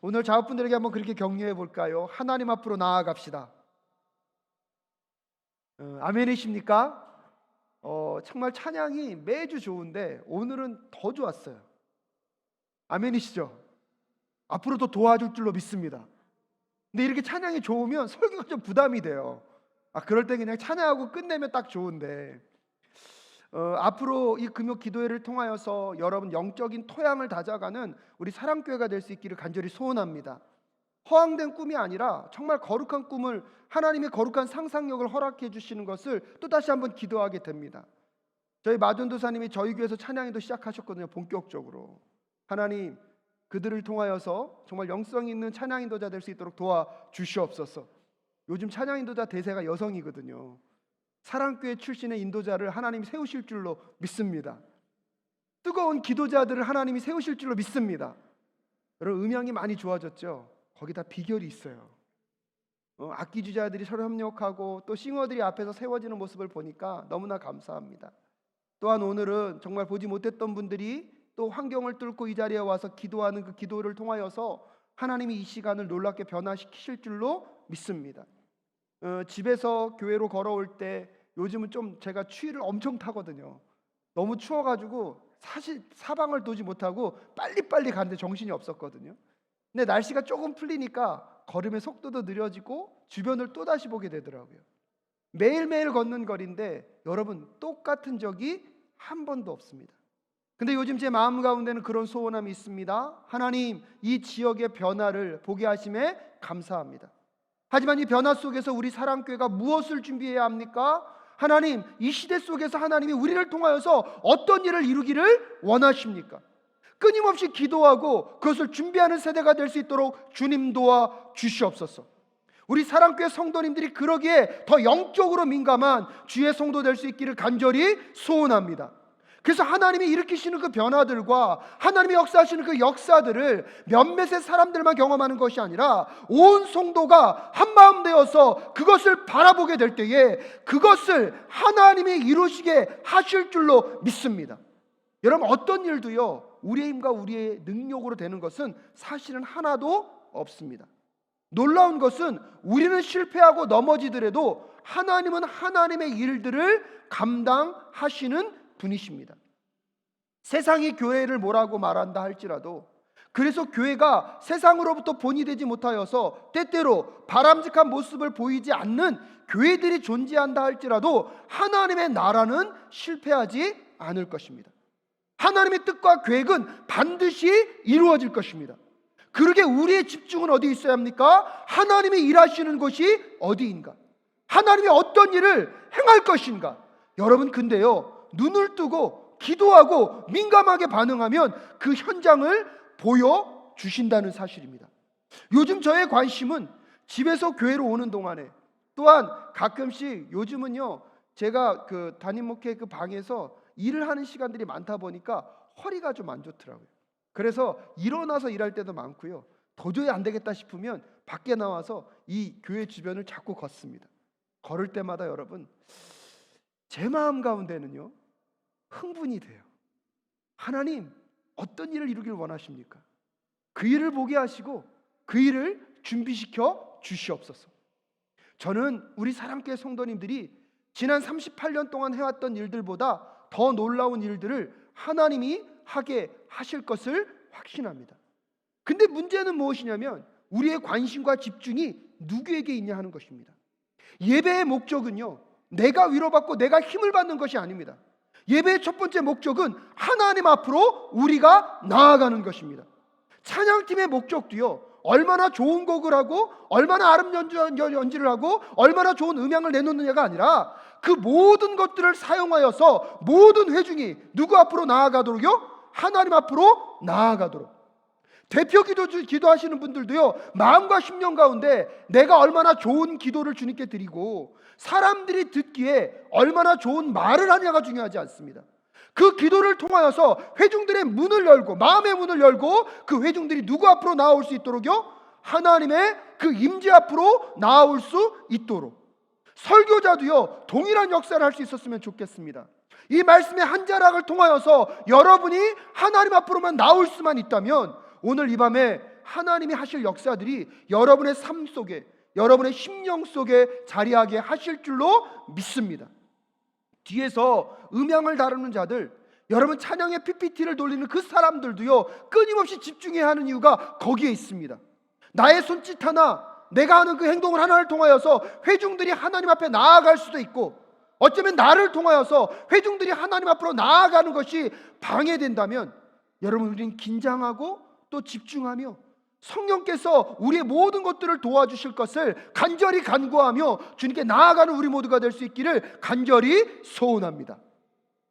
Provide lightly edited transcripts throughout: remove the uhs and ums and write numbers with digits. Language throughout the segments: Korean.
오늘 자업분들에게 한번 그렇게 격려해 볼까요? 하나님 앞으로 나아갑시다. 아멘이십니까? 정말 찬양이 매주 좋은데 오늘은 더 좋았어요. 아멘이시죠? 앞으로 더 도와줄 줄로 믿습니다. 근데 이렇게 찬양이 좋으면 설교가 좀 부담이 돼요. 그럴 때 그냥 찬양하고 끝내면 딱 좋은데 앞으로 이 금요 기도회를 통하여서 여러분 영적인 토양을 다져가는 우리 사랑교회가 될 수 있기를 간절히 소원합니다. 허황된 꿈이 아니라 정말 거룩한 꿈을, 하나님의 거룩한 상상력을 허락해 주시는 것을 또 다시 한번 기도하게 됩니다. 저희 마전도사님이 저희 교회에서 찬양인도 시작하셨거든요. 본격적으로 하나님 그들을 통하여서 정말 영성 있는 찬양인도자 될 수 있도록 도와주시옵소서. 요즘 찬양인도자 대세가 여성이거든요. 사랑교회 출신의 인도자를 하나님이 세우실 줄로 믿습니다. 뜨거운 기도자들을 하나님이 세우실 줄로 믿습니다. 여러분 음향이 많이 좋아졌죠? 거기다 비결이 있어요. 악기 주자들이 서로 협력하고 또 싱어들이 앞에서 세워지는 모습을 보니까 너무나 감사합니다. 또한 오늘은 정말 보지 못했던 분들이 또 환경을 뚫고 이 자리에 와서 기도하는 그 기도를 통하여서 하나님이 이 시간을 놀랍게 변화시키실 줄로 믿습니다. 집에서 교회로 걸어올 때 요즘은 좀 제가 추위를 엄청 타거든요. 너무 추워가지고 사실 사방을 도지 못하고 빨리빨리 가는데 정신이 없었거든요. 근데 날씨가 조금 풀리니까 걸음의 속도도 느려지고 주변을 또다시 보게 되더라고요. 매일매일 걷는 거리인데 여러분 똑같은 적이 한 번도 없습니다. 근데 요즘 제 마음 가운데는 그런 소원함이 있습니다. 하나님 이 지역의 변화를 보게 하심에 감사합니다. 하지만 이 변화 속에서 우리 사랑교회가 무엇을 준비해야 합니까? 하나님 이 시대 속에서 하나님이 우리를 통하여서 어떤 일을 이루기를 원하십니까? 끊임없이 기도하고 그것을 준비하는 세대가 될 수 있도록 주님 도와 주시옵소서. 우리 사랑교회 성도님들이 그러기에 더 영적으로 민감한 주의 성도 될 수 있기를 간절히 소원합니다. 그래서 하나님이 일으키시는 그 변화들과 하나님이 역사하시는 그 역사들을 몇몇의 사람들만 경험하는 것이 아니라 온 성도가 한마음 되어서 그것을 바라보게 될 때에 그것을 하나님이 이루시게 하실 줄로 믿습니다. 여러분 어떤 일도요 우리의 힘과 우리의 능력으로 되는 것은 사실은 하나도 없습니다. 놀라운 것은 우리는 실패하고 넘어지더라도 하나님은 하나님의 일들을 감당하시는 분이십니다. 세상이 교회를 뭐라고 말한다 할지라도 그래서 교회가 세상으로부터 본이 되지 못하여서 때때로 바람직한 모습을 보이지 않는 교회들이 존재한다 할지라도 하나님의 나라는 실패하지 않을 것입니다. 하나님의 뜻과 계획은 반드시 이루어질 것입니다. 그러게 우리의 집중은 어디 있어야 합니까? 하나님이 일하시는 곳이 어디인가? 하나님이 어떤 일을 행할 것인가? 여러분 근데요 눈을 뜨고 기도하고 민감하게 반응하면 그 현장을 보여주신다는 사실입니다. 요즘 저의 관심은 집에서 교회로 오는 동안에 또한 가끔씩 요즘은요 제가 그 담임 목회 그 방에서 일을 하는 시간들이 많다 보니까 허리가 좀 안 좋더라고요. 그래서 일어나서 일할 때도 많고요. 도저히 안 되겠다 싶으면 밖에 나와서 이 교회 주변을 자꾸 걷습니다. 걸을 때마다 여러분 제 마음 가운데는요 흥분이 돼요. 하나님 어떤 일을 이루길 원하십니까? 그 일을 보게 하시고 그 일을 준비시켜 주시옵소서. 저는 우리 사랑교회 성도님들이 지난 38년 동안 해왔던 일들보다 더 놀라운 일들을 하나님이 하게 하실 것을 확신합니다. 근데 문제는 무엇이냐면 우리의 관심과 집중이 누구에게 있냐 하는 것입니다. 예배의 목적은요 내가 위로받고 내가 힘을 받는 것이 아닙니다. 예배의 첫 번째 목적은 하나님 앞으로 우리가 나아가는 것입니다. 찬양팀의 목적도요 얼마나 좋은 곡을 하고 얼마나 아름 연주를 하고 얼마나 좋은 음향을 내놓느냐가 아니라 그 모든 것들을 사용하여서 모든 회중이 누구 앞으로 나아가도록요? 하나님 앞으로 나아가도록. 대표 기도하시는 분들도요 마음과 심령 가운데 내가 얼마나 좋은 기도를 주님께 드리고 사람들이 듣기에 얼마나 좋은 말을 하냐가 중요하지 않습니다. 그 기도를 통하여서 회중들의 문을 열고 마음의 문을 열고 그 회중들이 누구 앞으로 나아올 수 있도록요? 하나님의 그 임재 앞으로 나아올 수 있도록. 설교자도요 동일한 역사를 할 수 있었으면 좋겠습니다. 이 말씀의 한 자락을 통하여서 여러분이 하나님 앞으로만 나올 수만 있다면 오늘 이 밤에 하나님이 하실 역사들이 여러분의 삶 속에, 여러분의 심령 속에 자리하게 하실 줄로 믿습니다. 뒤에서 음향을 다루는 자들, 여러분 찬양의 PPT를 돌리는 그 사람들도요, 끊임없이 집중해야 하는 이유가 거기에 있습니다. 나의 손짓 하나, 내가 하는 그 행동을 하나를 통하여서 회중들이 하나님 앞에 나아갈 수도 있고, 어쩌면 나를 통하여서 회중들이 하나님 앞으로 나아가는 것이 방해된다면, 여러분 우리는 긴장하고 또 집중하며 성령께서 우리의 모든 것들을 도와주실 것을 간절히 간구하며 주님께 나아가는 우리 모두가 될 수 있기를 간절히 소원합니다.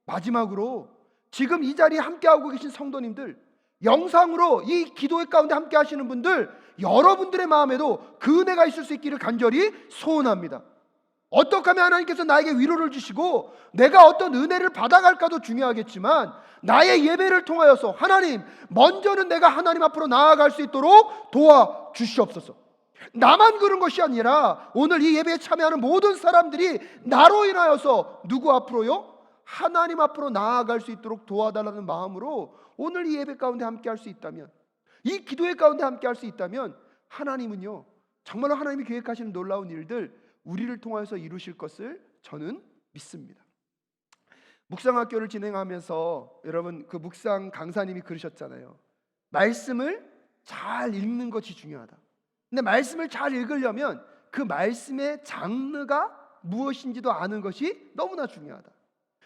마지막으로 지금 이 자리에 함께하고 계신 성도님들, 영상으로 이 기도회 가운데 함께 하시는 분들, 여러분들의 마음에도 그 은혜가 있을 수 있기를 간절히 소원합니다. 어떻게 하면 하나님께서 나에게 위로를 주시고 내가 어떤 은혜를 받아갈까도 중요하겠지만, 나의 예배를 통하여서 하나님, 먼저는 내가 하나님 앞으로 나아갈 수 있도록 도와주시옵소서. 나만 그런 것이 아니라 오늘 이 예배에 참여하는 모든 사람들이 나로 인하여서 누구 앞으로요? 하나님 앞으로 나아갈 수 있도록 도와달라는 마음으로 오늘 이 예배 가운데 함께 할 수 있다면, 이 기도회 가운데 함께 할 수 있다면, 하나님은요 정말로 하나님이 계획하시는 놀라운 일들 우리를 통해서 이루실 것을 저는 믿습니다. 묵상학교를 진행하면서 여러분 그 묵상 강사님이 그러셨잖아요. 말씀을 잘 읽는 것이 중요하다. 근데 말씀을 잘 읽으려면 그 말씀의 장르가 무엇인지도 아는 것이 너무나 중요하다.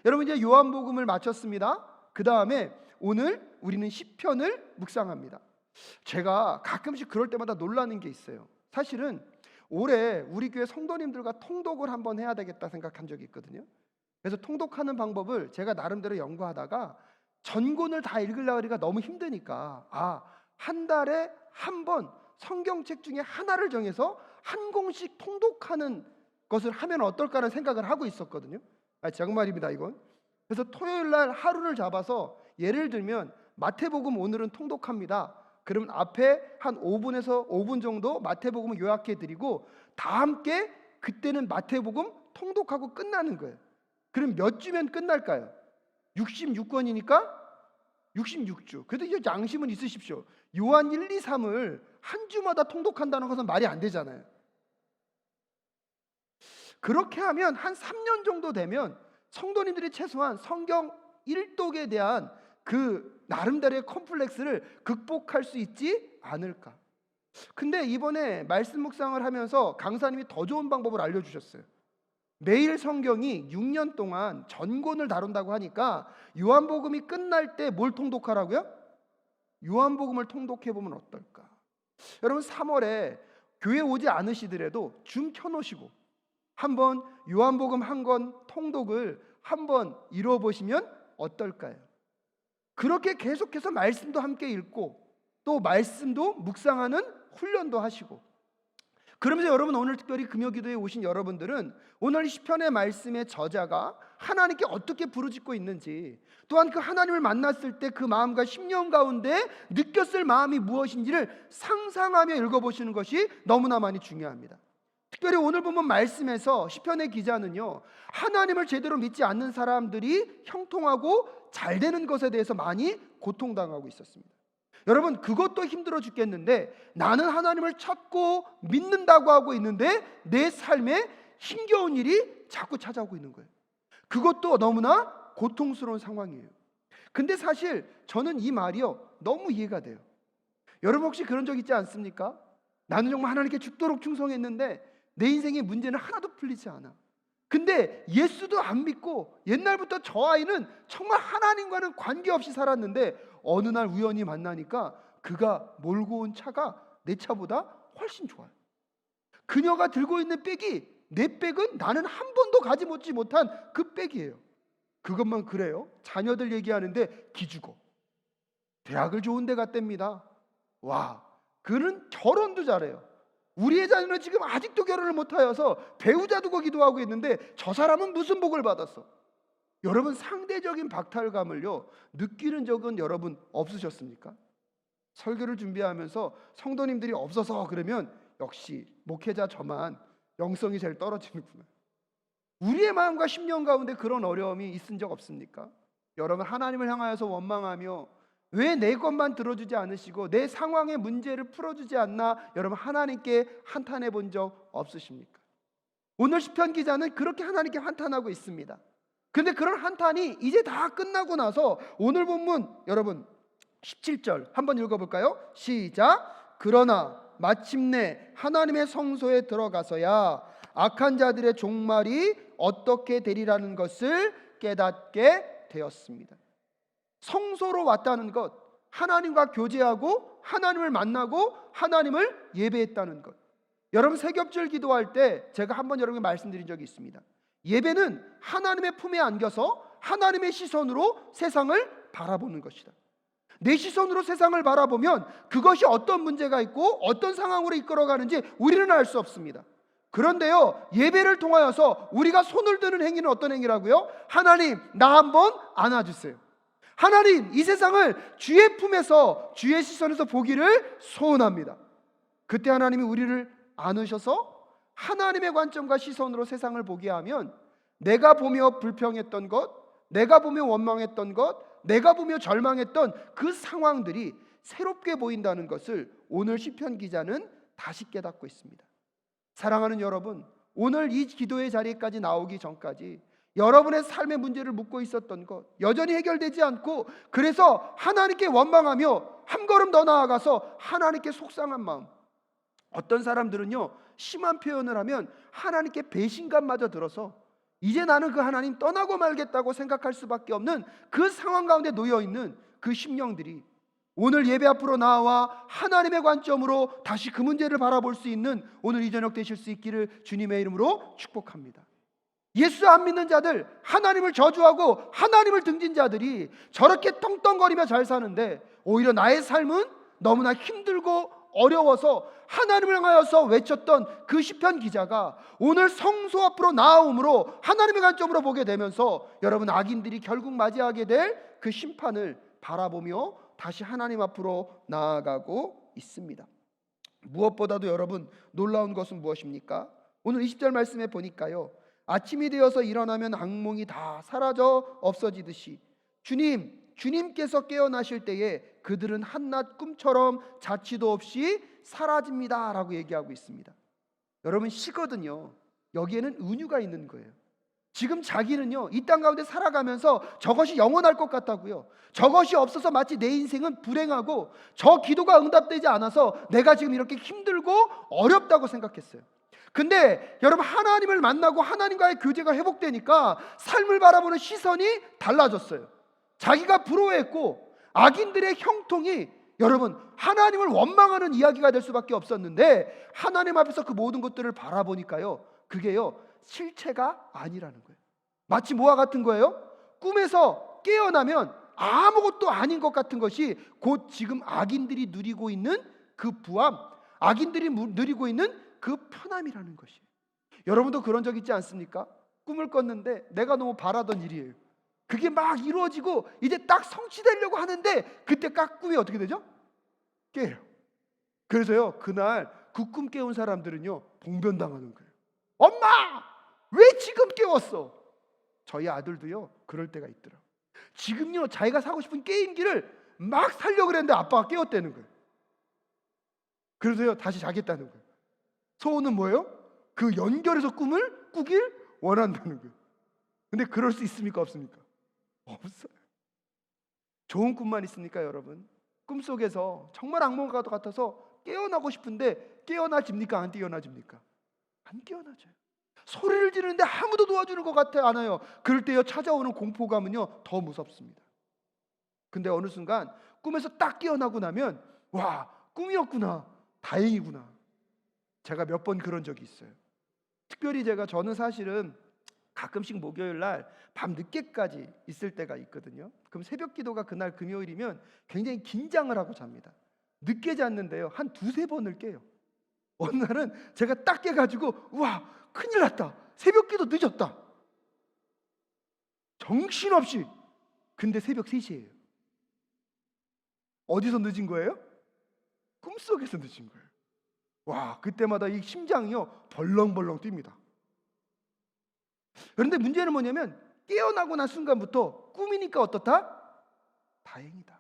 여러분 이제 요한복음을 마쳤습니다. 그 다음에 오늘 우리는 시편을 묵상합니다. 제가 가끔씩 그럴 때마다 놀라는 게 있어요. 사실은 올해 우리 교회 성도님들과 통독을 한번 해야 되겠다 생각한 적이 있거든요. 그래서 통독하는 방법을 제가 나름대로 연구하다가 전권을 다 읽으려고 하니까 너무 힘드니까 한 달에 한 번 성경책 중에 하나를 정해서 한 권씩 통독하는 것을 하면 어떨까라는 생각을 하고 있었거든요. 정말입니다 이건. 그래서 토요일 날 하루를 잡아서, 예를 들면 마태복음 오늘은 통독합니다. 그러면 앞에 한 5분에서 5분 정도 마태복음을 요약해 드리고 다 함께 그때는 마태복음 통독하고 끝나는 거예요. 그럼 몇 주면 끝날까요? 66권이니까 66주. 그래도 이제 양심은 있으십시오. 요한 1, 2, 3을 한 주마다 통독한다는 것은 말이 안 되잖아요. 그렇게 하면 한 3년 정도 되면 성도님들이 최소한 성경 1독에 대한 그 나름대로의 컴플렉스를 극복할 수 있지 않을까. 근데 이번에 말씀 묵상을 하면서 강사님이 더 좋은 방법을 알려주셨어요. 매일 성경이 6년 동안 전권을 다룬다고 하니까 요한복음이 끝날 때 뭘 통독하라고요? 요한복음을 통독해보면 어떨까. 여러분 3월에 교회 오지 않으시더라도 줌 켜놓으시고 한번 요한복음 한 권 통독을 한번 이뤄보시면 어떨까요? 그렇게 계속해서 말씀도 함께 읽고 또 말씀도 묵상하는 훈련도 하시고, 그러면서 여러분 오늘 특별히 금요기도에 오신 여러분들은 오늘 시편의 말씀의 저자가 하나님께 어떻게 부르짖고 있는지, 또한 그 하나님을 만났을 때 그 마음과 심령 가운데 느꼈을 마음이 무엇인지를 상상하며 읽어보시는 것이 너무나 많이 중요합니다. 특별히 오늘 보면 말씀에서 시편의 기자는요, 하나님을 제대로 믿지 않는 사람들이 형통하고 잘 되는 것에 대해서 많이 고통당하고 있었습니다. 여러분 그것도 힘들어 죽겠는데 나는 하나님을 찾고 믿는다고 하고 있는데 내 삶에 힘겨운 일이 자꾸 찾아오고 있는 거예요. 그것도 너무나 고통스러운 상황이에요. 근데 사실 저는 이 말이요 너무 이해가 돼요. 여러분 혹시 그런 적 있지 않습니까? 나는 정말 하나님께 죽도록 충성했는데 내 인생의 문제는 하나도 풀리지 않아. 근데 예수도 안 믿고 옛날부터 저 아이는 정말 하나님과는 관계없이 살았는데 어느 날 우연히 만나니까 그가 몰고 온 차가 내 차보다 훨씬 좋아요. 그녀가 들고 있는 백이 내 백은 나는 한 번도 가지지 못한 그 백이에요. 그것만 그래요? 자녀들 얘기하는데 기죽어. 대학을 좋은 데 갔답니다. 와, 그는 결혼도 잘해요. 우리의 자녀는 지금 아직도 결혼을 못하여서 배우자 두고 기도하고 있는데 저 사람은 무슨 복을 받았어? 여러분 상대적인 박탈감을요 느끼는 적은 여러분 없으셨습니까? 설교를 준비하면서 성도님들이 없어서 그러면 역시 목회자 저만 영성이 제일 떨어지는구나. 우리의 마음과 심령 가운데 그런 어려움이 있은 적 없습니까? 여러분 하나님을 향하여서 원망하며 왜 내 것만 들어주지 않으시고 내 상황의 문제를 풀어주지 않나? 여러분, 하나님께 한탄해 본 적 없으십니까? 오늘 시편 기자는 그렇게 하나님께 한탄하고 있습니다. 그런데 그런 한탄이 이제 다 끝나고 나서 오늘 본문 여러분 17절 한번 읽어볼까요? 시작. 그러나 마침내 하나님의 성소에 들어가서야 악한 자들의 종말이 어떻게 되리라는 것을 깨닫게 되었습니다. 성소로 왔다는 것, 하나님과 교제하고 하나님을 만나고 하나님을 예배했다는 것. 여러분, 새겹줄 기도할 때 제가 한번 여러분께 말씀드린 적이 있습니다. 예배는 하나님의 품에 안겨서 하나님의 시선으로 세상을 바라보는 것이다. 내 시선으로 세상을 바라보면 그것이 어떤 문제가 있고 어떤 상황으로 이끌어가는지 우리는 알 수 없습니다. 그런데요, 예배를 통하여서 우리가 손을 드는 행위는 어떤 행위라고요? 하나님, 나 한번 안아주세요. 하나님, 이 세상을 주의 품에서 주의 시선에서 보기를 소원합니다. 그때 하나님이 우리를 안으셔서 하나님의 관점과 시선으로 세상을 보게 하면 내가 보며 불평했던 것, 내가 보며 원망했던 것, 내가 보며 절망했던 그 상황들이 새롭게 보인다는 것을 오늘 시편 기자는 다시 깨닫고 있습니다. 사랑하는 여러분, 오늘 이 기도의 자리까지 나오기 전까지 여러분의 삶의 문제를 묻고 있었던 것 여전히 해결되지 않고, 그래서 하나님께 원망하며 한 걸음 더 나아가서 하나님께 속상한 마음, 어떤 사람들은요 심한 표현을 하면 하나님께 배신감마저 들어서 이제 나는 그 하나님 떠나고 말겠다고 생각할 수밖에 없는 그 상황 가운데 놓여있는 그 심령들이 오늘 예배 앞으로 나와 하나님의 관점으로 다시 그 문제를 바라볼 수 있는 오늘 이 저녁 되실 수 있기를 주님의 이름으로 축복합니다. 예수 안 믿는 자들, 하나님을 저주하고 하나님을 등진 자들이 저렇게 떵떵거리며 잘 사는데 오히려 나의 삶은 너무나 힘들고 어려워서 하나님을 향하여서 외쳤던 그 시편 기자가 오늘 성소 앞으로 나아옴으로 하나님의 관점으로 보게 되면서 여러분, 악인들이 결국 맞이하게 될 그 심판을 바라보며 다시 하나님 앞으로 나아가고 있습니다. 무엇보다도 여러분, 놀라운 것은 무엇입니까? 오늘 20절 말씀에 보니까요, 아침이 되어서 일어나면 악몽이 다 사라져 없어지듯이 주님께서 깨어나실 때에 그들은 한낮 꿈처럼 자취도 없이 사라집니다 라고 얘기하고 있습니다. 여러분, 시거든요, 여기에는 은유가 있는 거예요. 지금 자기는요 이 땅 가운데 살아가면서 저것이 영원할 것 같다고요. 저것이 없어서 마치 내 인생은 불행하고 저 기도가 응답되지 않아서 내가 지금 이렇게 힘들고 어렵다고 생각했어요. 근데 여러분, 하나님을 만나고 하나님과의 교제가 회복되니까 삶을 바라보는 시선이 달라졌어요. 자기가 부러워했고 악인들의 형통이 여러분 하나님을 원망하는 이야기가 될 수밖에 없었는데, 하나님 앞에서 그 모든 것들을 바라보니까요 그게요 실체가 아니라는 거예요. 마치 뭐와 같은 거예요? 꿈에서 깨어나면 아무것도 아닌 것 같은 것이 곧 지금 악인들이 누리고 있는 그 부함, 악인들이 누리고 있는 그 편함이라는 것이. 여러분도 그런 적 있지 않습니까? 꿈을 꿨는데 내가 너무 바라던 일이에요. 그게 막 이루어지고 이제 딱 성취되려고 하는데 그때 딱 꿈이 어떻게 되죠? 깨요. 그래서요 그날 그 꿈 깨운 사람들은요 봉변당하는 거예요. 엄마! 왜 지금 깨웠어? 저희 아들도요 그럴 때가 있더라고요. 지금요 자기가 사고 싶은 게임기를 막 사려고 그랬는데 아빠가 깨웠다는 거예요. 그래서요 다시 자겠다는 거예요. 소원은 뭐예요? 그 연결해서 꿈을 꾸길 원한다는 거예요. 근데 그럴 수 있습니까? 없습니까? 없어요. 좋은 꿈만 있습니까 여러분? 꿈속에서 정말 악몽과 같아서 깨어나고 싶은데 깨어나집니까? 안 깨어나집니까? 안 깨어나져요. 소리를 지르는데 아무도 도와주는 것 같아 않아요. 그럴 때요 찾아오는 공포감은요 더 무섭습니다. 근데 어느 순간 꿈에서 딱 깨어나고 나면 와, 꿈이었구나, 다행이구나. 제가 몇 번 그런 적이 있어요. 특별히 저는 사실은 가끔씩 목요일 날 밤 늦게까지 있을 때가 있거든요. 그럼 새벽 기도가 그날 금요일이면 굉장히 긴장을 하고 잡니다. 늦게 잤는데요 한 두세 번을 깨요. 어느 날은 제가 딱 깨가지고 와, 큰일 났다, 새벽 기도 늦었다, 정신없이. 근데 새벽 3시예요. 어디서 늦은 거예요? 꿈속에서 늦은 거예요. 와, 그때마다 이 심장이요 벌렁벌렁 뜁니다. 그런데 문제는 뭐냐면 깨어나고 난 순간부터 꿈이니까 어떻다? 다행이다.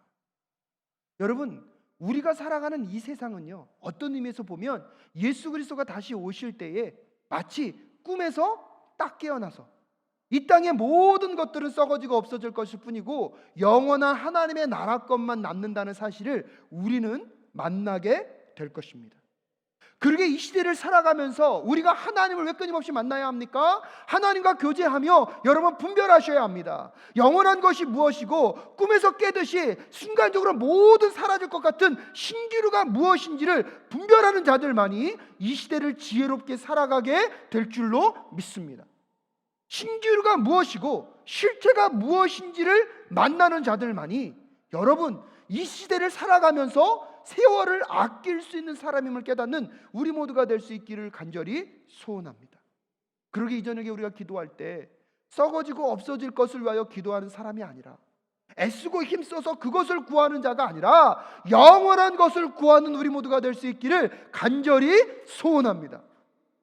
여러분, 우리가 살아가는 이 세상은요, 어떤 의미에서 보면 예수 그리스도가 다시 오실 때에 마치 꿈에서 딱 깨어나서 이 땅의 모든 것들은 썩어지고 없어질 것일 뿐이고 영원한 하나님의 나라 것만 남는다는 사실을 우리는 만나게 될 것입니다. 그러게 이 시대를 살아가면서 우리가 하나님을 왜 끊임없이 만나야 합니까? 하나님과 교제하며 여러분 분별하셔야 합니다. 영원한 것이 무엇이고 꿈에서 깨듯이 순간적으로 모든 사라질 것 같은 신기루가 무엇인지를 분별하는 자들만이 이 시대를 지혜롭게 살아가게 될 줄로 믿습니다. 신기루가 무엇이고 실체가 무엇인지를 만나는 자들만이 여러분 이 시대를 살아가면서 세월을 아낄 수 있는 사람임을 깨닫는 우리 모두가 될 수 있기를 간절히 소원합니다. 그러기 이전에 우리가 기도할 때 썩어지고 없어질 것을 위하여 기도하는 사람이 아니라 애쓰고 힘써서 그것을 구하는 자가 아니라 영원한 것을 구하는 우리 모두가 될 수 있기를 간절히 소원합니다.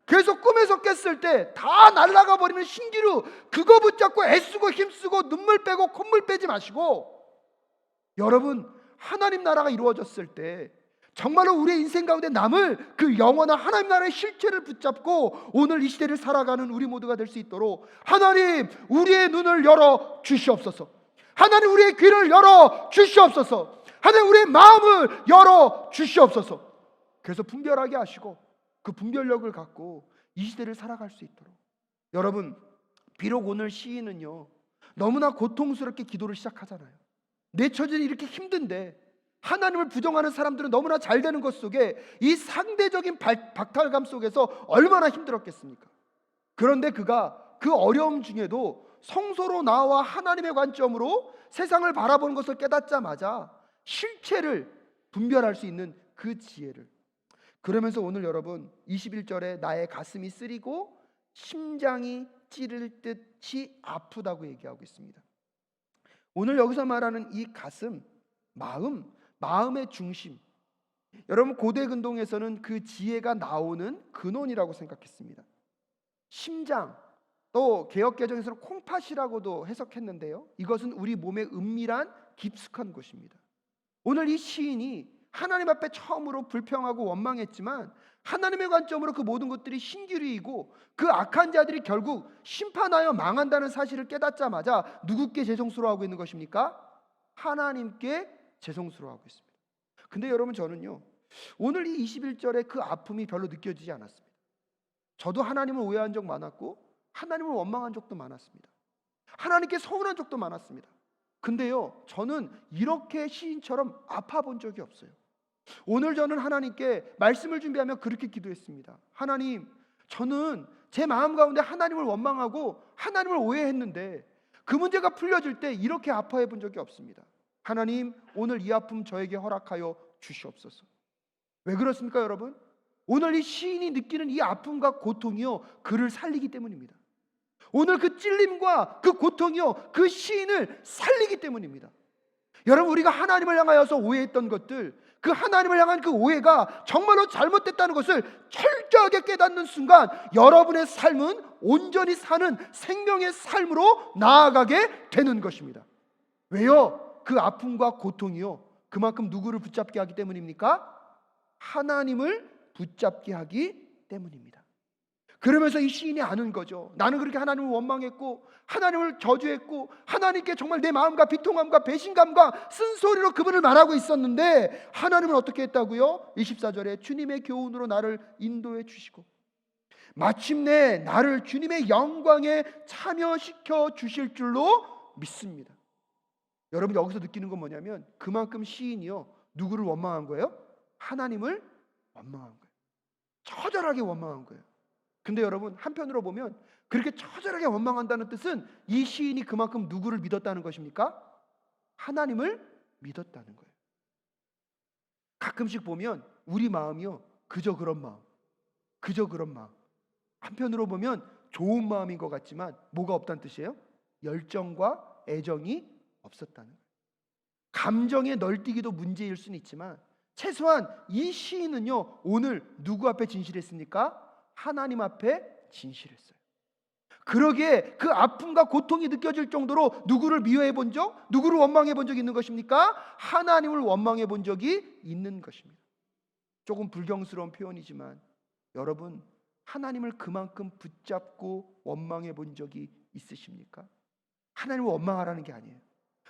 그래서 꿈에서 깼을 때 다 날아가 버리는 신기루 그거 붙잡고 애쓰고 힘쓰고 눈물 빼고 콧물 빼지 마시고 여러분 하나님 나라가 이루어졌을 때 정말로 우리의 인생 가운데 남을 그 영원한 하나님 나라의 실체를 붙잡고 오늘 이 시대를 살아가는 우리 모두가 될 수 있도록 하나님 우리의 눈을 열어 주시옵소서. 하나님 우리의 귀를 열어 주시옵소서. 하나님 우리의 마음을 열어 주시옵소서. 그래서 분별하게 하시고 그 분별력을 갖고 이 시대를 살아갈 수 있도록 여러분 비록 오늘 시인은요 너무나 고통스럽게 기도를 시작하잖아요. 내 처지는 이렇게 힘든데 하나님을 부정하는 사람들은 너무나 잘 되는 것 속에 이 상대적인 박탈감 속에서 얼마나 힘들었겠습니까? 그런데 그가 그 어려움 중에도 성소로 나와 하나님의 관점으로 세상을 바라보는 것을 깨닫자마자 실체를 분별할 수 있는 그 지혜를 그러면서 오늘 여러분 21절에 나의 가슴이 쓰리고 심장이 찌를 듯이 아프다고 얘기하고 있습니다. 오늘 여기서 말하는 이 가슴, 마음의 중심 여러분 고대 근동에서는 그 지혜가 나오는 근원이라고 생각했습니다. 심장 또 개역개정에서는 콩팥이라고도 해석했는데요 이것은 우리 몸의 은밀한 깊숙한 곳입니다. 오늘 이 시인이 하나님 앞에 처음으로 불평하고 원망했지만 하나님의 관점으로 그 모든 것들이 신기루이고 그 악한 자들이 결국 심판하여 망한다는 사실을 깨닫자마자 누구께 죄송스러워하고 있는 것입니까? 하나님께 죄송스러워하고 있습니다. 근데 여러분 저는요 오늘 이 21절에 그 아픔이 별로 느껴지지 않았습니다. 저도 하나님을 오해한 적 많았고 하나님을 원망한 적도 많았습니다. 하나님께 서운한 적도 많았습니다. 근데요 저는 이렇게 시인처럼 아파 본 적이 없어요. 오늘 저는 하나님께 말씀을 준비하며 그렇게 기도했습니다. 하나님 저는 제 마음 가운데 하나님을 원망하고 하나님을 오해했는데 그 문제가 풀려질 때 이렇게 아파해 본 적이 없습니다. 하나님 오늘 이 아픔 저에게 허락하여 주시옵소서. 왜 그렇습니까 여러분? 오늘 이 시인이 느끼는 이 아픔과 고통이요 그를 살리기 때문입니다. 오늘 그 찔림과 그 고통이요 그 시인을 살리기 때문입니다. 여러분 우리가 하나님을 향하여서 오해했던 것들 그 하나님을 향한 그 오해가 정말로 잘못됐다는 것을 철저하게 깨닫는 순간 여러분의 삶은 온전히 사는 생명의 삶으로 나아가게 되는 것입니다. 왜요? 그 아픔과 고통이요 그만큼 누구를 붙잡게 하기 때문입니까? 하나님을 붙잡게 하기 때문입니다. 그러면서 이 시인이 아는 거죠. 나는 그렇게 하나님을 원망했고 하나님을 저주했고 하나님께 정말 내 마음과 비통함과 배신감과 쓴소리로 그분을 말하고 있었는데 하나님은 어떻게 했다고요? 24절에 주님의 교훈으로 나를 인도해 주시고 마침내 나를 주님의 영광에 참여시켜 주실 줄로 믿습니다. 여러분 여기서 느끼는 건 뭐냐면 그만큼 시인이요 누구를 원망한 거예요? 하나님을 원망한 거예요. 처절하게 원망한 거예요. 근데 여러분 한편으로 보면 그렇게 처절하게 원망한다는 뜻은 이 시인이 그만큼 누구를 믿었다는 것입니까? 하나님을 믿었다는 거예요. 가끔씩 보면 우리 마음이요 그저 그런 마음 한편으로 보면 좋은 마음인 것 같지만 뭐가 없다는 뜻이에요? 열정과 애정이 없었다는 거예요. 감정의 널뛰기도 문제일 수는 있지만 최소한 이 시인은요 오늘 누구 앞에 진실했습니까? 하나님 앞에 진실했어요. 그러기에 그 아픔과 고통이 느껴질 정도로 누구를 미워해 본 적, 누구를 원망해 본 적이 있는 것입니까? 하나님을 원망해 본 적이 있는 것입니다. 조금 불경스러운 표현이지만 여러분, 하나님을 그만큼 붙잡고 원망해 본 적이 있으십니까? 하나님을 원망하라는 게 아니에요.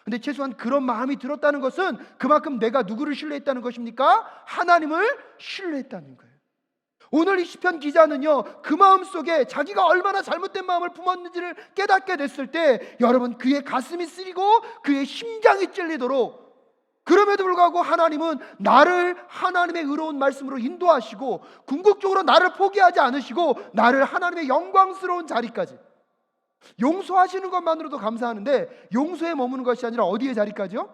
근데 최소한 그런 마음이 들었다는 것은 그만큼 내가 누구를 신뢰했다는 것입니까? 하나님을 신뢰했다는 거예요. 오늘 이 시편 기자는요, 그 마음 속에 자기가 얼마나 잘못된 마음을 품었는지를 깨닫게 됐을 때 여러분, 그의 가슴이 쓰리고 그의 심장이 찔리도록, 그럼에도 불구하고 하나님은 나를 하나님의 의로운 말씀으로 인도하시고 궁극적으로 나를 포기하지 않으시고 나를 하나님의 영광스러운 자리까지, 용서하시는 것만으로도 감사하는데 용서에 머무는 것이 아니라 어디의 자리까지요?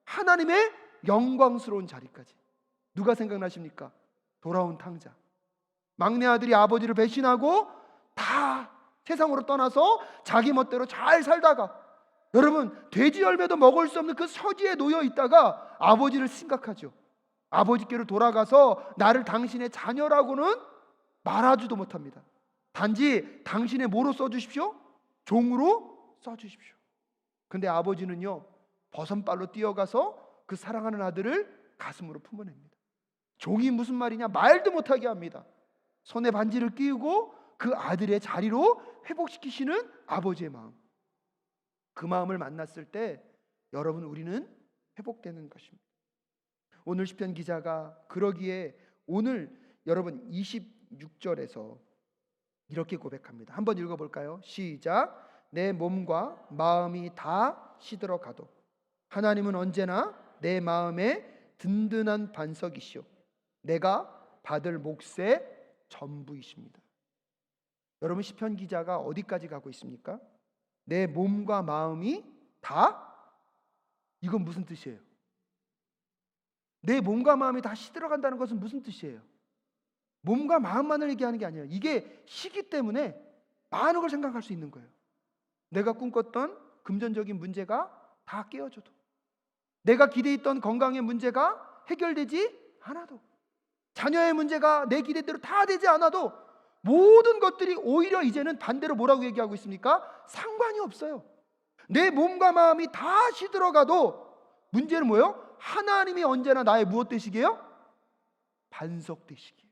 하나님의 영광스러운 자리까지. 누가 생각나십니까? 돌아온 탕자. 막내 아들이 아버지를 배신하고 다 세상으로 떠나서 자기 멋대로 잘 살다가, 여러분, 돼지 열매도 먹을 수 없는 그 서지에 놓여 있다가 아버지를 생각하죠. 아버지께로 돌아가서 나를 당신의 자녀라고는 말하지도 못합니다. 단지 당신의 뭐로 써주십시오? 종으로 써주십시오. 근데 아버지는요, 버선발로 뛰어가서 그 사랑하는 아들을 가슴으로 품어냅니다. 종이 무슨 말이냐? 말도 못하게 합니다. 손에 반지를 끼우고 그 아들의 자리로 회복시키시는 아버지의 마음, 그 마음을 만났을 때 여러분, 우리는 회복되는 것입니다. 오늘 시편 기자가 그러기에 오늘 여러분 26절에서 이렇게 고백합니다. 한번 읽어볼까요? 시작. 내 몸과 마음이 다 시들어가도 하나님은 언제나 내 마음에 든든한 반석이시오, 내가 받을 몫의 전부이십니다. 여러분, 시편 기자가 어디까지 가고 있습니까? 내 몸과 마음이 다? 이건 무슨 뜻이에요? 내 몸과 마음이 다 시들어간다는 것은 무슨 뜻이에요? 몸과 마음만을 얘기하는 게 아니에요. 이게 시기 때문에 많은 걸 생각할 수 있는 거예요. 내가 꿈꿨던 금전적인 문제가 다 깨어져도, 내가 기대했던 건강의 문제가 해결되지 않아도, 자녀의 문제가 내 기대대로 다 되지 않아도, 모든 것들이 오히려 이제는 반대로 뭐라고 얘기하고 있습니까? 상관이 없어요. 내 몸과 마음이 다 시들어가도 문제는 뭐예요? 하나님이 언제나 나의 무엇 되시게요? 반석 되시기에.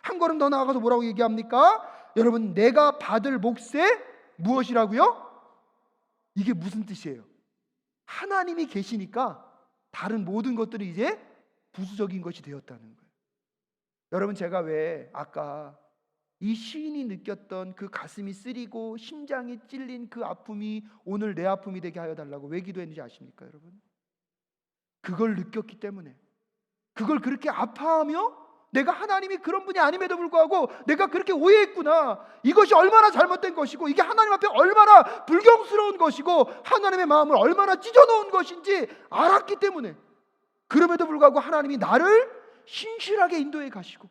한 걸음 더 나아가서 뭐라고 얘기합니까? 여러분, 내가 받을 몫의 무엇이라고요? 이게 무슨 뜻이에요? 하나님이 계시니까 다른 모든 것들이 이제 부수적인 것이 되었다는 거예요. 여러분, 제가 왜 아까 이 시인이 느꼈던 그 가슴이 쓰리고 심장이 찔린 그 아픔이 오늘 내 아픔이 되게 하여 달라고 왜 기도했는지 아십니까, 여러분? 그걸 느꼈기 때문에, 그걸 그렇게 아파하며 내가 하나님이 그런 분이 아님에도 불구하고 내가 그렇게 오해했구나, 이것이 얼마나 잘못된 것이고 이게 하나님 앞에 얼마나 불경스러운 것이고 하나님의 마음을 얼마나 찢어놓은 것인지 알았기 때문에, 그럼에도 불구하고 하나님이 나를 신실하게 인도해 가시고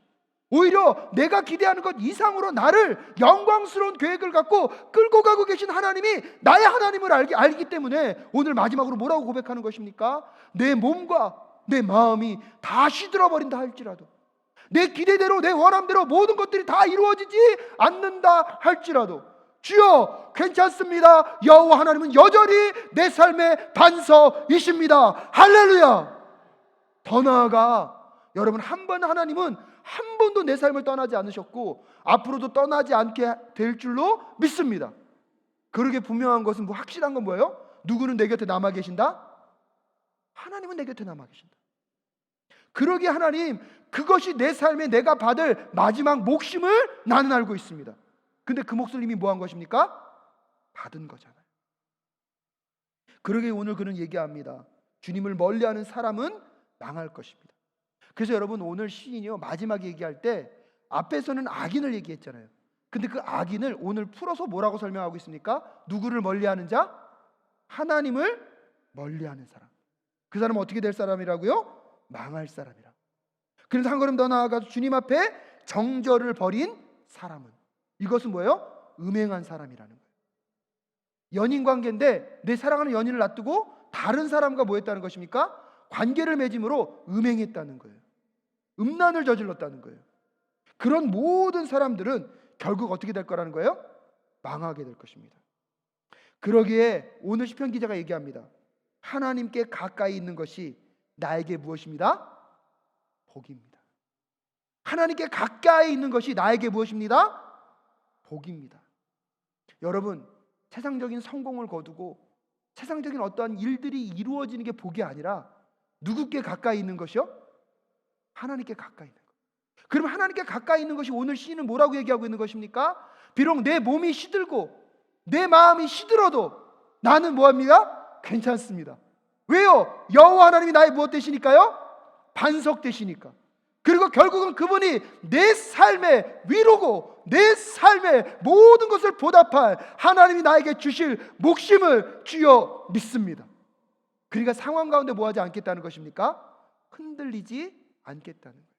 오히려 내가 기대하는 것 이상으로 나를 영광스러운 계획을 갖고 끌고 가고 계신 하나님이 나의 하나님을 알기 때문에 오늘 마지막으로 뭐라고 고백하는 것입니까? 내 몸과 내 마음이 다 시들어버린다 할지라도, 내 기대대로 내 원함대로 모든 것들이 다 이루어지지 않는다 할지라도, 주여 괜찮습니다. 여호와 하나님은 여전히 내 삶의 반석이십니다. 할렐루야. 더 나아가 여러분, 한 번 하나님은 한 번도 내 삶을 떠나지 않으셨고 앞으로도 떠나지 않게 될 줄로 믿습니다. 그러게 분명한 것은 확실한 건 뭐예요? 누구는 내 곁에 남아 계신다? 하나님은 내 곁에 남아 계신다. 그러기에 하나님, 그것이 내 삶에 내가 받을 마지막 몫임을 나는 알고 있습니다. 근데 그 몫을 이미 뭐 한 것입니까? 받은 거잖아요. 그러기에 오늘 그는 얘기합니다. 주님을 멀리하는 사람은 망할 것입니다. 그래서 여러분, 오늘 시인이요, 마지막에 얘기할 때 앞에서는 악인을 얘기했잖아요. 근데 그 악인을 오늘 풀어서 뭐라고 설명하고 있습니까? 누구를 멀리하는 자? 하나님을 멀리하는 사람. 그 사람은 어떻게 될 사람이라고요? 망할 사람이라. 그래서 한 걸음 더 나아가서 주님 앞에 정절을 벌인 사람은, 이것은 뭐예요? 음행한 사람이라는 거예요. 연인 관계인데 내 사랑하는 연인을 놔두고 다른 사람과 뭐 했다는 것입니까? 관계를 맺음으로 음행했다는 거예요. 음란을 저질렀다는 거예요. 그런 모든 사람들은 결국 어떻게 될 거라는 거예요? 망하게 될 것입니다. 그러기에 오늘 시편 기자가 얘기합니다. 하나님께 가까이 있는 것이 나에게 무엇입니다? 복입니다. 하나님께 가까이 있는 것이 나에게 무엇입니다? 복입니다. 여러분, 세상적인 성공을 거두고 세상적인 어떠한 일들이 이루어지는 게 복이 아니라 누구께 가까이 있는 것이요? 하나님께 가까이 있는 것. 그럼 하나님께 가까이 있는 것이 오늘 시인은 뭐라고 얘기하고 있는 것입니까? 비록 내 몸이 시들고 내 마음이 시들어도 나는 뭐합니까? 괜찮습니다. 왜요? 여호와 하나님이 나의 무엇 되시니까요? 반석 되시니까. 그리고 결국은 그분이 내 삶의 위로고 내 삶의 모든 것을 보답할 하나님이 나에게 주실 몫임을 주여 믿습니다. 그러니까 상황 가운데 뭐하지 않겠다는 것입니까? 흔들리지 않겠다는 거예요.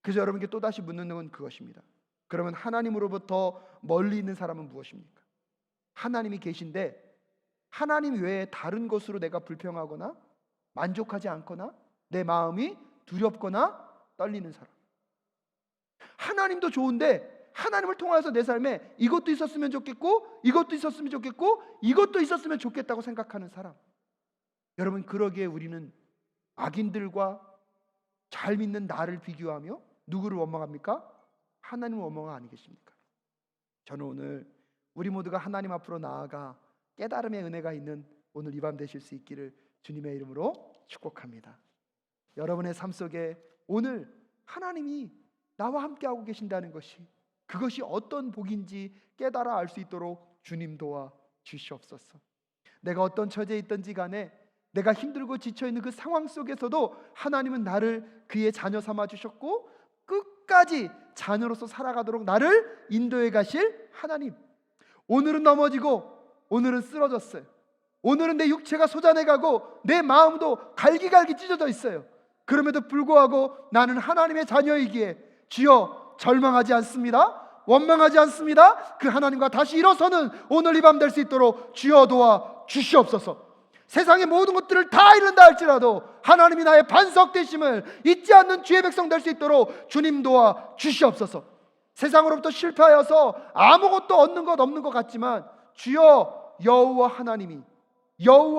그래서 여러분께 또다시 묻는 건 그것입니다. 그러면 하나님으로부터 멀리 있는 사람은 무엇입니까? 하나님이 계신데 하나님 외에 다른 것으로 내가 불평하거나 만족하지 않거나 내 마음이 두렵거나 떨리는 사람. 하나님도 좋은데 하나님을 통해서 내 삶에 이것도 있었으면 좋겠고 이것도 있었으면 좋겠고 이것도 있었으면 좋겠다고 생각하는 사람. 여러분, 그러기에 우리는 악인들과 잘 믿는 나를 비교하며 누구를 원망합니까? 하나님을 원망하 아니겠습니까? 저는 오늘 우리 모두가 하나님 앞으로 나아가 깨달음의 은혜가 있는 오늘 이 밤 되실 수 있기를 주님의 이름으로 축복합니다. 여러분의 삶 속에 오늘 하나님이 나와 함께하고 계신다는 것이, 그것이 어떤 복인지 깨달아 알 수 있도록 주님 도와 주시옵소서. 내가 어떤 처지에 있든지 간에 내가 힘들고 지쳐있는 그 상황 속에서도 하나님은 나를 그의 자녀 삼아 주셨고 끝까지 자녀로서 살아가도록 나를 인도해 가실 하나님. 오늘은 넘어지고 오늘은 쓰러졌어요. 오늘은 내 육체가 소잔해가고 내 마음도 갈기갈기 찢어져 있어요. 그럼에도 불구하고 나는 하나님의 자녀이기에 주여 절망하지 않습니다. 원망하지 않습니다. 그 하나님과 다시 일어서는 오늘 이 밤 될 수 있도록 주여 도와 주시옵소서. 세상의 모든 것들을 다 잃는다 할지라도 하나님이 나의 반석 되심을 잊지 않는 주의 백성 될 수 있도록 주님 도와 주시옵소서. 세상으로부터 실패하여서 아무것도 얻는 것 없는 것 같지만 주여 여호와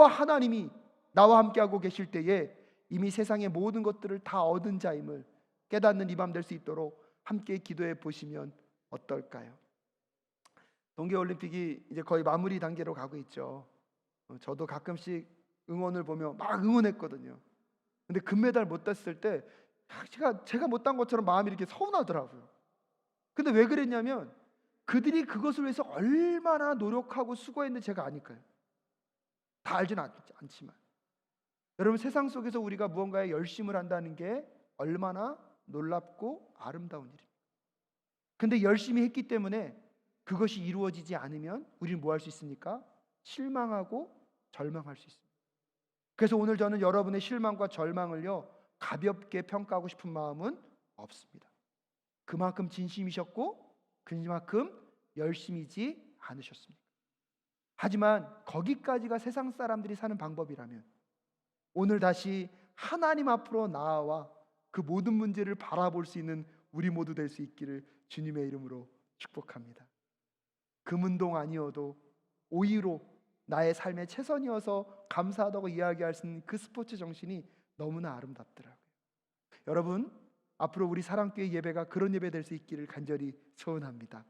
하나님이 나와 함께하고 계실 때에 이미 세상의 모든 것들을 다 얻은 자임을 깨닫는 이 밤 될 수 있도록 함께 기도해 보시면 어떨까요? 동계올림픽이 이제 거의 마무리 단계로 가고 있죠. 저도 가끔씩 응원을 보며 막 응원했거든요. 근데 금메달 못 땄을 때 제가 못 딴 것처럼 마음이 이렇게 서운하더라고요. 근데 왜 그랬냐면 그들이 그것을 위해서 얼마나 노력하고 수고했는지 제가 아니까요. 다 알지는 않지만 여러분, 세상 속에서 우리가 무언가에 열심을 한다는 게 얼마나 놀랍고 아름다운 일입니다. 근데 열심히 했기 때문에 그것이 이루어지지 않으면 우리는 뭐 할 수 있습니까? 실망하고 절망할 수 있습니다. 그래서 오늘 저는 여러분의 실망과 절망을요 가볍게 평가하고 싶은 마음은 없습니다. 그만큼 진심이셨고 그만큼 열심이지 않으셨습니까? 하지만 거기까지가 세상 사람들이 사는 방법이라면 오늘 다시 하나님 앞으로 나아와 그 모든 문제를 바라볼 수 있는 우리 모두 될 수 있기를 주님의 이름으로 축복합니다. 금운동 아니어도 오히려 나의 삶의 최선이어서 감사하다고 이야기할 수 있는 그 스포츠 정신이 너무나 아름답더라고요. 여러분, 앞으로 우리 사랑교회 예배가 그런 예배 될 수 있기를 간절히 소원합니다.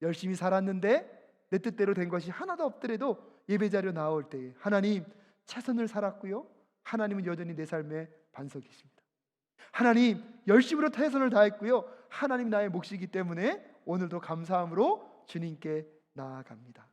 열심히 살았는데 내 뜻대로 된 것이 하나도 없더라도 예배 자료 나올 때 하나님 최선을 살았고요, 하나님은 여전히 내 삶의 반석이십니다. 하나님 열심으로 최선을 다했고요, 하나님 나의 몫이기 때문에 오늘도 감사함으로 주님께 나아갑니다.